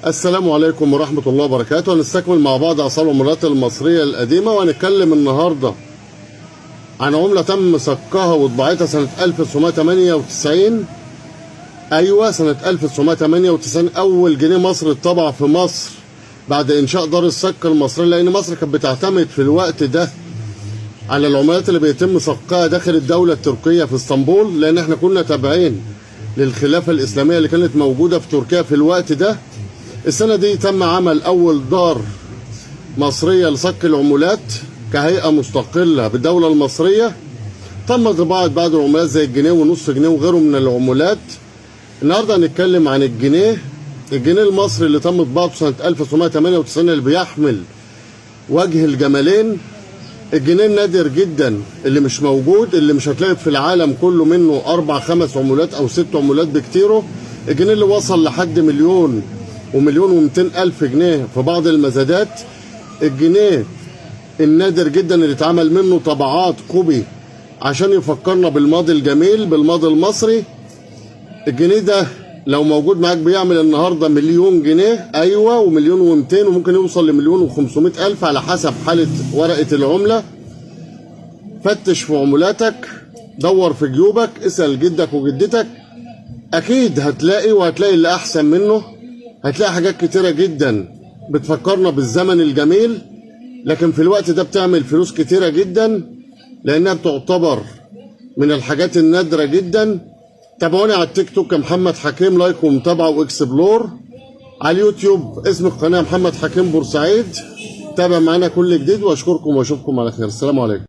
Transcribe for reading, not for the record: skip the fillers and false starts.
السلام عليكم ورحمة الله وبركاته. هنستكمل مع بعض أسعار العملات المصرية القديمة، وهنتكلم النهاردة عن عملة تم صكها وطباعتها سنة 1998. أيوة، سنة 1998 أول جنيه مصري اتطبع في مصر بعد إنشاء دار الصك المصرية، لأن مصر كانت بتعتمد في الوقت ده على العملات اللي بيتم صكها داخل الدولة التركية في اسطنبول، لأن احنا كنا تابعين للخلافة الإسلامية اللي كانت موجودة في تركيا في الوقت ده. السنة دي تم عمل أول دار مصرية لصك العملات كهيئة مستقلة بالدولة المصرية. تم طباعة بعض العملات زي الجنيه ونص جنيه وغيره من العملات. النهارده هنتكلم عن الجنيه المصري اللي تم طباعته سنة 1998 اللي بيحمل وجه الجمالين. الجنيه النادر جدا اللي مش موجود، اللي مش هتلاقي في العالم كله منه 4 5 عملات أو 6 عملات بكتيره. الجنيه اللي وصل لحد مليون و200 ألف جنيه في بعض المزادات. الجنيه النادر جدا اللي اتعمل منه طبعات كوبي عشان يفكرنا بالماضي الجميل، بالماضي المصري. الجنيه ده لو موجود معاك بيعمل النهارده مليون جنيه، ايوه، ومليون و200، وممكن يوصل لمليون و500 ألف على حسب حالة ورقة العملة. فتش في عملاتك، دور في جيوبك، اسأل جدك وجدتك، اكيد هتلاقي، وهتلاقي اللي احسن منه. هتلاقي حاجات كتيرة جدا بتفكرنا بالزمن الجميل، لكن في الوقت ده بتعمل فلوس كتيرة جدا لأنها بتعتبر من الحاجات النادرة جدا. تابعوني على التيك توك محمد حكيم، لايك ومتابعة واكسبلور. على اليوتيوب اسم القناة محمد حكيم بورسعيد. تابع معانا كل جديد، واشكركم واشوفكم على خير. السلام عليكم.